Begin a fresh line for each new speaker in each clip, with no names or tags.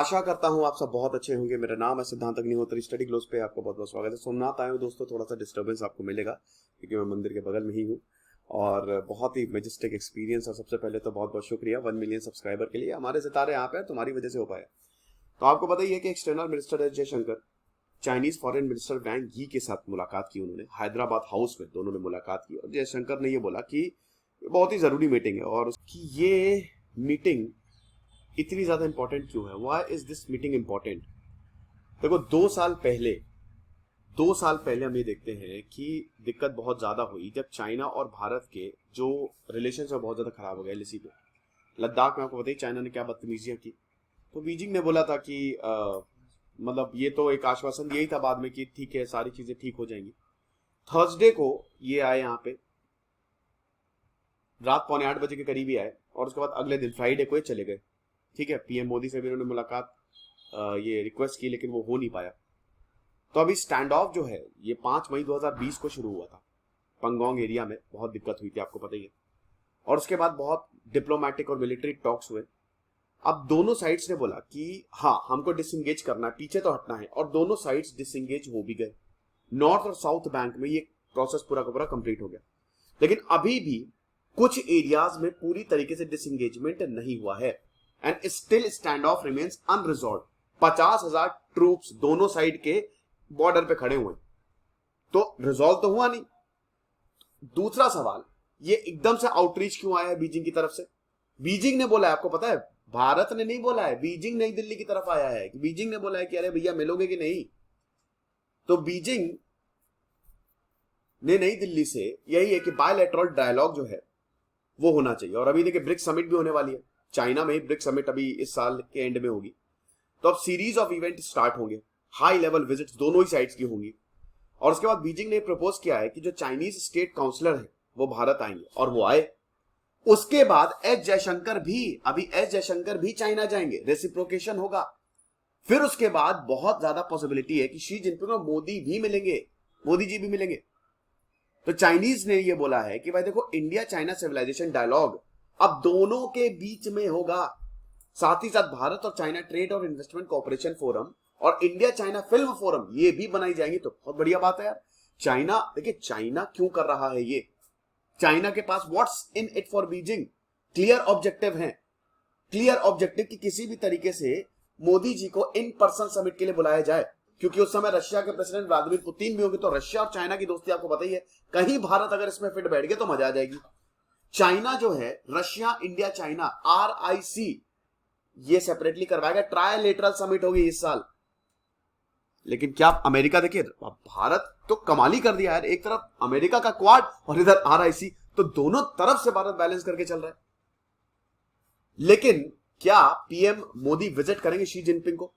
आशा करता हूँ आप सब बहुत अच्छे होंगे। मेरा नाम है सिद्धांत अग्निहोत्री। स्टडी ग्लोस पे आपको बहुत बहुत स्वागत है। सोमनाथ आए हूँ दोस्तों, थोड़ा सा डिस्टरबेंस आपको मिलेगा क्योंकि मैं मंदिर के बगल में ही हूँ और बहुत ही मेजेस्टिक एक्सपीरियंस। और सबसे पहले तो बहुत बहुत शुक्रिया 1 मिलियन सब्सक्राइबर के लिए। हमारे सितारे यहाँ पे तुम्हारी वजह से हो पाया। तो आपको पता ही है कि एक्सटर्नल मिनिस्टर है जयशंकर, चाइनीज फॉरेन मिनिस्टर वैंग यी के साथ मुलाकात की उन्होंने हैदराबाद हाउस में। दोनों ने मुलाकात की और जयशंकर ने ये बोला कि बहुत ही जरूरी मीटिंग है और कि ये मीटिंग इतनी ज्यादा इंपॉर्टेंट क्यों है। Why is this meeting important? देखो, 2 साल पहले हम ये देखते हैं कि दिक्कत बहुत ज्यादा हुई जब चाइना और भारत के जो रिलेशन है बहुत ज्यादा खराब हो गए। एलएसी पे लद्दाख में आपको बताइए चाइना ने क्या बदतमीजियां की। तो बीजिंग ने बोला था कि मतलब ये तो एक आश्वासन दिया ही था बाद में कि ठीक है सारी चीजें ठीक हो जाएंगी। थर्सडे को ये आए यहाँ पे, रात 7:45 के करीब ही आए और उसके बाद अगले दिन फ्राइडे को ये चले गए। ठीक है, पीएम मोदी से भी उन्होंने मुलाकात ये रिक्वेस्ट की लेकिन वो हो नहीं पाया। तो अभी स्टैंड ऑफ जो है ये 5 मई 2020 को शुरू हुआ था। पंगोंग एरिया में बहुत दिक्कत हुई थी, आपको पता ही है। और उसके बाद बहुत डिप्लोमेटिक और मिलिट्री टॉक्स हुए। अब दोनों साइड्स ने बोला कि हाँ हमको डिसंगेज करना है, पीछे तो हटना है, और दोनों साइड्स डिसंगेज हो भी गए। नॉर्थ और साउथ बैंक में ये प्रोसेस पूरा का पूरा कंप्लीट हो गया। लेकिन अभी भी कुछ एरियाज में पूरी तरीके से डिसंगेजमेंट नहीं हुआ है and still stand off remains unresolved. 50,000 troops दोनों साइड के बॉर्डर पे खड़े हुए, तो रिजॉल्व तो हुआ नहीं। दूसरा सवाल, ये एकदम से आउटरीच क्यों आया है बीजिंग की तरफ से? बीजिंग ने बोला है, आपको पता है, भारत ने नहीं बोला है, बीजिंग नई दिल्ली की तरफ आया है कि बीजिंग ने बोला है कि अरे भैया मिलोगे कि नहीं। तो बीजिंग ने नई दिल्ली से यही है कि बायलैटरल डायलॉग जो है वो होना चाहिए। और अभी देखिए ब्रिक्स समिट भी होने वाली है चाइना में ही। ब्रिक्स समिट अभी इस साल के एंड में होगी। तो अब सीरीज ऑफ इवेंट स्टार्ट होंगे, हाई लेवल विजिट्स दोनों ही साइड्स की होंगी। और उसके बाद बीजिंग ने प्रपोज किया है कि जो चाइनीज स्टेट काउंसलर है वो भारत आएंगे और वो आए। उसके बाद एस जयशंकर भी चाइना जाएंगे, रेसिप्रोकेशन होगा। फिर उसके बाद बहुत ज्यादा पॉसिबिलिटी है कि शी जिनपिंग और मोदी भी मिलेंगे, मोदी जी भी मिलेंगे। तो चाइनीज ने ये बोला है कि भाई देखो, इंडिया चाइना सिविलाइजेशन डायलॉग अब दोनों के बीच में होगा। साथ ही साथ भारत और चाइना ट्रेड और इन्वेस्टमेंट कोऑपरेशन फोरम और इंडिया चाइना फिल्म फोरम ये भी बनाई जाएंगी। तो बहुत बढ़िया बात है यार। चाइना, देखिए चाइना क्यों कर रहा है ये, चाइना के पास what's in it for Beijing clear objective है। क्लियर ऑब्जेक्टिव कि किसी भी तरीके से मोदी जी को इन पर्सन समिट के लिए बुलाया जाए, क्योंकि उस समय रशिया के प्रेसिडेंट व्लादिमीर पुतिन भी होंगे। तो रशिया और चाइना की दोस्ती आपको पता ही है, कहीं भारत अगर इसमें फिट बैठ गया तो मजा आ जाएगी। चाइना जो है, रशिया इंडिया चाइना RIC ये सेपरेटली करवाएगा। ट्रायलेटरल समिट होगी इस साल। लेकिन क्या अमेरिका, देखिए भारत तो कमाल ही कर दिया यार। एक तरफ अमेरिका का क्वाड और इधर RIC, तो दोनों तरफ से भारत बैलेंस करके चल रहा है। लेकिन क्या पीएम मोदी विजिट करेंगे शी जिनपिंग को?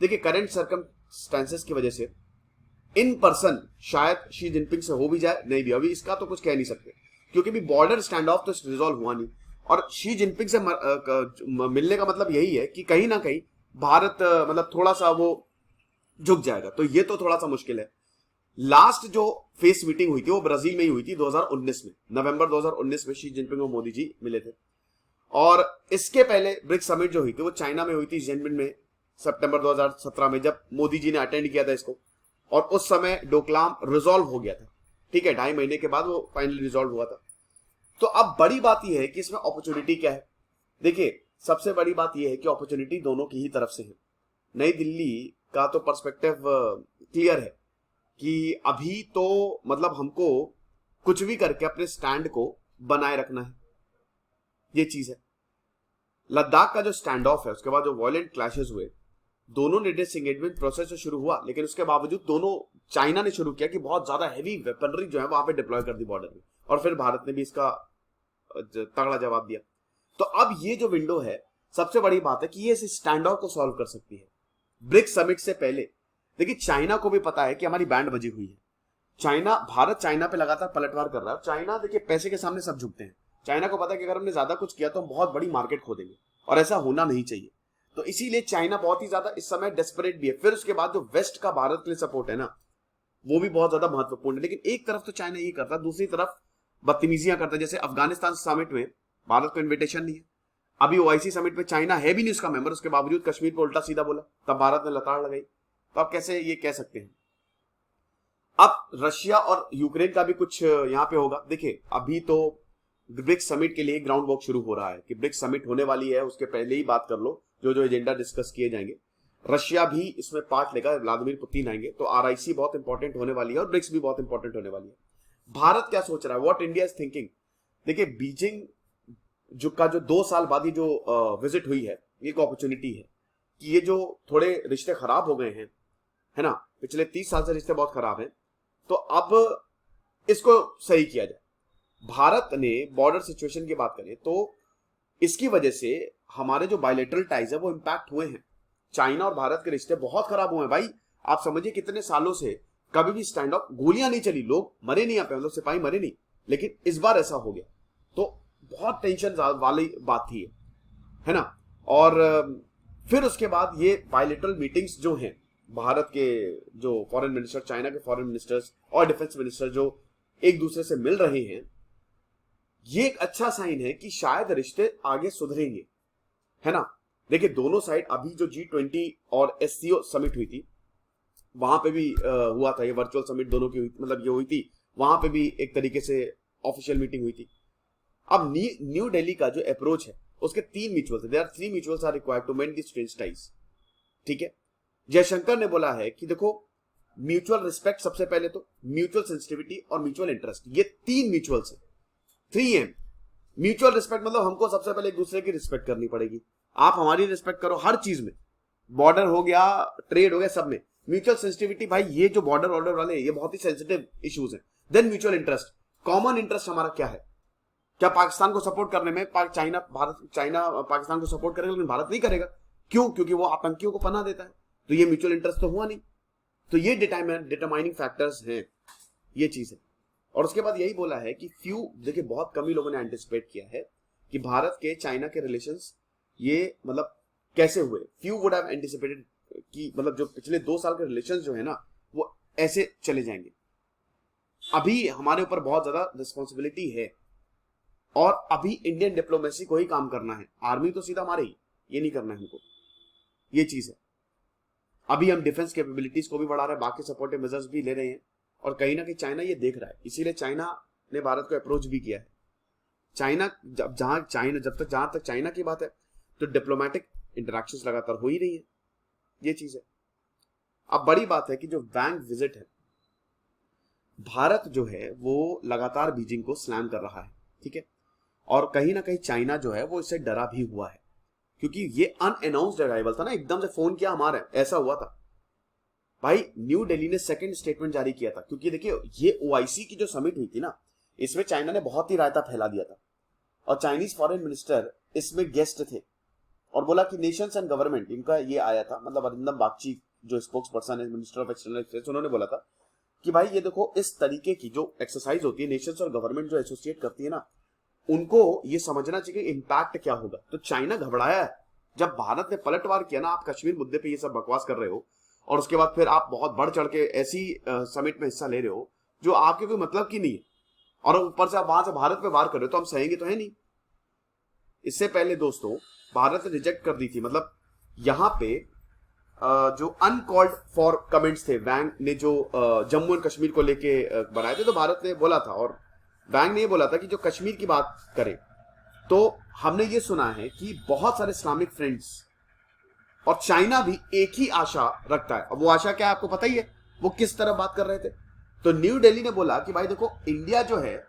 देखिए करंट सर्कमस्टेंसेस की वजह से इन पर्सन शायद शी जिनपिंग से हो भी जाए, नहीं भी। अभी इसका तो कुछ कह नहीं सकते क्योंकि भी बॉर्डर स्टैंड ऑफ तो रिजॉल्व हुआ नहीं। और शी जिनपिंग से मिलने का मतलब यही है कि कहीं ना कहीं भारत मतलब थोड़ा सा वो झुक जाएगा। तो ये तो थोड़ा सा मुश्किल है। लास्ट जो फेस मीटिंग हुई थी वो ब्राजील में ही हुई थी 2019 में, नवंबर 2019 में शी जिनपिंग और मोदी जी मिले थे। और इसके पहले ब्रिक्स समिट जो हुई थी वो चाइना में हुई थी, शेनबिन में, सितंबर 2017 में, जब मोदी जी ने अटेंड किया था इसको। और उस समय डोकलाम रिजॉल्व हो गया था। ठीक है, 2.5 महीने के बाद वो फाइनली रिजॉल्व हुआ था। तो अब बड़ी बात यह है कि इसमें अपॉर्चुनिटी क्या है। देखिए सबसे बड़ी बात यह है कि अपॉर्चुनिटी दोनों की ही तरफ से है। नई दिल्ली का तो पर्सपेक्टिव क्लियर है कि अभी तो मतलब हमको कुछ भी करके अपने स्टैंड को बनाए रखना है, ये चीज है। लद्दाख का जो स्टैंड ऑफ है, उसके बाद जो वायलेंट क्लैशेस हुए, दोनों ने डिसएंगेजमेंट प्रोसेस शुरू हुआ, लेकिन उसके बावजूद दोनों, चाइना ने शुरू किया कि बहुत ज्यादा हैवी वेपनरी जो है वहां पे डिप्लॉय कर दी बॉर्डर में, और फिर भारत ने भी इसका तगड़ा जवाब दिया। तो अब ये जो विंडो है, सबसे बड़ी बात है कि ये इस स्टैंड ऑफ को सॉल्व कर सकती है ब्रिक्स समिट से पहले। देखिए चाइना को भी पता है कि हमारी बैंड बजी हुई है। भारत चाइना पे लगातार पलटवार कर रहा है। चाइना देखिए पैसे के सामने सब झुकते हैं। चाइना को पता है कि अगर हमने ज्यादा कुछ किया तो हम बहुत बड़ी मार्केट खो देंगे, और ऐसा होना नहीं चाहिए। तो इसीलिए चाइना बहुत ही ज्यादा इस समय डेस्परेट भी है। फिर उसके बाद जो वेस्ट का भारत के लिए सपोर्ट है ना, वो भी बहुत ज्यादा महत्वपूर्ण है। लेकिन एक तरफ तो चाइना ये करता है, दूसरी तरफ बदतमीजियां करता है। जैसे अफगानिस्तान समिट में भारत को इन्विटेशन नहीं है, अभी ओआईसी समिट में चाइना है भी नहीं उसका मेंबर, उसके बावजूद कश्मीर पर उल्टा सीधा बोला, तब भारत ने लताड़ लगाई। तो आप कैसे ये कह सकते हैं? अब रशिया और यूक्रेन का भी कुछ यहां पे होगा। देखिए अभी तो ब्रिक्स समिट के लिए ग्राउंड वर्क शुरू हो रहा है कि ब्रिक्स समिट होने वाली है, उसके पहले ही बात कर लो जो जो एजेंडा डिस्कस किए जाएंगे। रशिया भी इसमें पार्ट लेगा, व्लादिमीर पुतिन आएंगे, तो आरआईसी बहुत इंपॉर्टेंट होने वाली है और ब्रिक्स भी बहुत इंपॉर्टेंट होने वाली है। भारत क्या सोच रहा है, व्हाट इंडिया इज थिंकिंग? देखिए बीजिंग जो 2 साल बाद ही जो विजिट हुई है, ये एक अपॉर्चुनिटी है कि ये जो थोड़े रिश्ते खराब हो गए हैं, है ना, पिछले 30 साल से रिश्ते बहुत खराब हैं, तो अब इसको सही किया जाए। भारत ने बॉर्डर सिचुएशन की बात करें तो इसकी वजह से हमारे जो बायलैटरल टाइज है वो इंपैक्ट हुए हैं। चाइना और भारत के रिश्ते बहुत खराब हुए हैं भाई। आप समझिए कितने सालों से कभी भी स्टैंड ऑफ, गोलियां नहीं चली, लोग मरे नहीं, यहाँ पे मतलब सिपाही मरे नहीं, लेकिन इस बार ऐसा हो गया तो बहुत टेंशन वाली बात थी, है ना। और फिर उसके बाद ये बायलैटरल मीटिंग्स जो हैं, भारत के जो फॉरेन मिनिस्टर, चाइना के फॉरेन मिनिस्टर्स और डिफेंस मिनिस्टर जो एक दूसरे से मिल रहे हैं, ये एक अच्छा साइन है कि शायद रिश्ते आगे सुधरेंगे, है ना। देखिए दोनों साइड, अभी जो G20 और SCO समिट हुई थी वहां पे भी हुआ था, ये वर्चुअल समिट दोनों की मतलब ये हुई थी, वहां पे भी एक तरीके से ऑफिशियल मीटिंग हुई थी। अब न्यू दिल्ली का जो अप्रोच है उसके 3 म्यूचुअल्स है, there are 3 mutuals are required to maintain the strange ties. ठीक है, जयशंकर ने बोला है कि देखो म्यूचुअल रिस्पेक्ट सबसे पहले, तो म्यूचुअल सेंसिटिविटी और म्यूचुअल इंटरेस्ट, ये 3 म्यूचुअल्स है। 3M, म्यूचुअल रिस्पेक्ट मतलब हमको सबसे पहले एक दूसरे की रिस्पेक्ट करनी पड़ेगी, आप हमारी रिस्पेक्ट करो हर चीज में, बॉर्डर हो गया, ट्रेड हो गया, सब में। म्यूचुअल सेंसिटिविटी, भाई ये जो बॉर्डर ऑर्डर वाले ये बहुत ही सेंसिटिव इश्यूज हैं। Then mutual interest, common interest हमारा क्या है, क्या पाकिस्तान को सपोर्ट करने में चाइना पाकिस्तान को सपोर्ट करेगा लेकिन भारत नहीं करेगा, क्यों? क्योंकि वो आतंकियों को पनाह देता है, तो ये म्यूचुअल इंटरेस्ट तो हुआ नहीं। तो ये डिटरमाइनिंग फैक्टर्स हैं, ये चीज है। और उसके बाद यही बोला है कि देखिए बहुत कम ही लोगों ने एंटिसिपेट किया है कि भारत के चाइना के रिलेशंस ये मतलब कैसे हुए। फ्यू वुड हैव एंटिसिपेटेड कि मतलब जो पिछले 2 साल के रिलेशंस जो है ना वो ऐसे चले जाएंगे। अभी हमारे ऊपर बहुत ज्यादा रिस्पॉन्सिबिलिटी है और अभी इंडियन डिप्लोमेसी को ही काम करना है, आर्मी तो सीधा हमारे ही, ये नहीं करना है हमको, ये चीज है। अभी हम डिफेंस कैपेबिलिटीज को भी बढ़ा रहे हैं, बाकी सपोर्टिव मेजर्स भी ले रहे हैं, और कहीं ना कहीं चाइना ये देख रहा है, इसीलिए चाइना ने भारत को अप्रोच भी किया है। चाइना जब तक जहां तक चाइना की बात है तो डिप्लोमेटिक इंटरेक्शंस लगातार हो ही रही है, ये चीज है। अब बड़ी बात है कि जो वैंग विजिट है, भारत जो है वो लगातार बीजिंग को स्लैम कर रहा है, ठीक है, और कहीं ना कहीं चाइना जो है वो इससे डरा भी हुआ है, क्योंकि ये अनअनाउंस्ड अराइवल था ना, एकदम से फोन किया हमारा, ऐसा हुआ था भाई। न्यू दिल्ली ने सेकंड स्टेटमेंट जारी किया था, क्योंकि देखिए ये ओआईसी की जो समिट हुई थी ना, इसमें चाइना ने बहुत ही रायता फैला दिया था, और चाइनीज फॉरेन मिनिस्टर इसमें गेस्ट थे, और बोला कि नेशंस एंड गवर्नमेंट, इनका ये आया था, मतलब अरिंदम बागची जो स्पोक्स पर्सन है, मिनिस्टर ऑफ एक्सटर्नल अफेयर्स, उन्होंने बोला था कि भाई ये देखो इस तरीके की जो एक्सरसाइज होती है, नेशंस और गवर्नमेंट जो एसोसिएट करती है ना, उनको ये समझना चाहिए कि इम्पैक्ट क्या होगा। तो चाइना घबराया है, जब भारत ने पलटवार किया ना, आप कश्मीर मुद्दे पे ये सब बकवास कर रहे हो और उसके बाद फिर आप बहुत बढ़ चढ़ के ऐसी समिट में हिस्सा ले रहे हो जो आपके कोई मतलब की नहीं है, और ऊपर से आप वहां से भारत पे वार कर रहे हो, तो हम सहेंगे तो है नहीं। इससे पहले दोस्तों भारत ने रिजेक्ट कर दी थी, मतलब यहां पे जो अनकॉल्ड फॉर कमेंट्स थे, वैंग ने जो जम्मू एंड कश्मीर को लेके बनाए थे, तो भारत ने बोला था, और वैंग ने ये बोला था कि जो कश्मीर की बात करें, तो हमने ये सुना है कि बहुत सारे इस्लामिक फ्रेंड्स और चाइना भी एक ही आशा रखता है। अब वो आशा क्या है आपको पता ही है, वो किस तरह बात कर रहे थे। तो न्यू दिल्ली ने बोला कि भाई देखो इंडिया जो है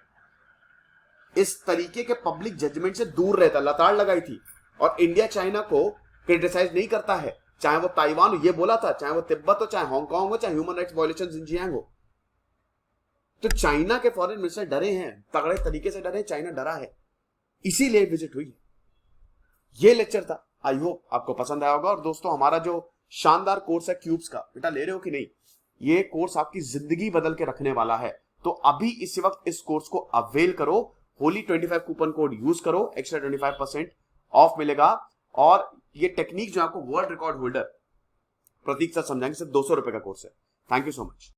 इस तरीके के पब्लिक जजमेंट से दूर रहता, लताड़ लगाई थी, और इंडिया चाइना को क्रिटिसाइज नहीं करता है, चाहे वो ताइवान हो, ये बोला था, चाहे वो तिब्बत हो, चाहे हांगकांग हो, चाहे ह्यूमन राइट्स वायलेशंस इन जियांग हो। तो चाइना के फॉरेन मिनिस्टर डरे हैं, तगड़े तरीके से डरे, चाइना डरा है, इसीलिए विजिट हुई। ये लेक्चर था, आई होप आपको पसंद आया होगा। और दोस्तों हमारा जो शानदार कोर्स है क्यूब्स का, बेटा ले रहे हो कि नहीं, ये कोर्स आपकी जिंदगी बदल के रखने वाला है, तो अभी इसी वक्त इस कोर्स को अवेल करो, होली 25 कूपन कोड यूज करो, एक्स्ट्रा 25% ऑफ मिलेगा। और ये टेक्निक जो आपको वर्ल्ड रिकॉर्ड होल्डर प्रतीक सर समझाएंगे, सिर्फ 200 रुपए का कोर्स है। Thank you so much.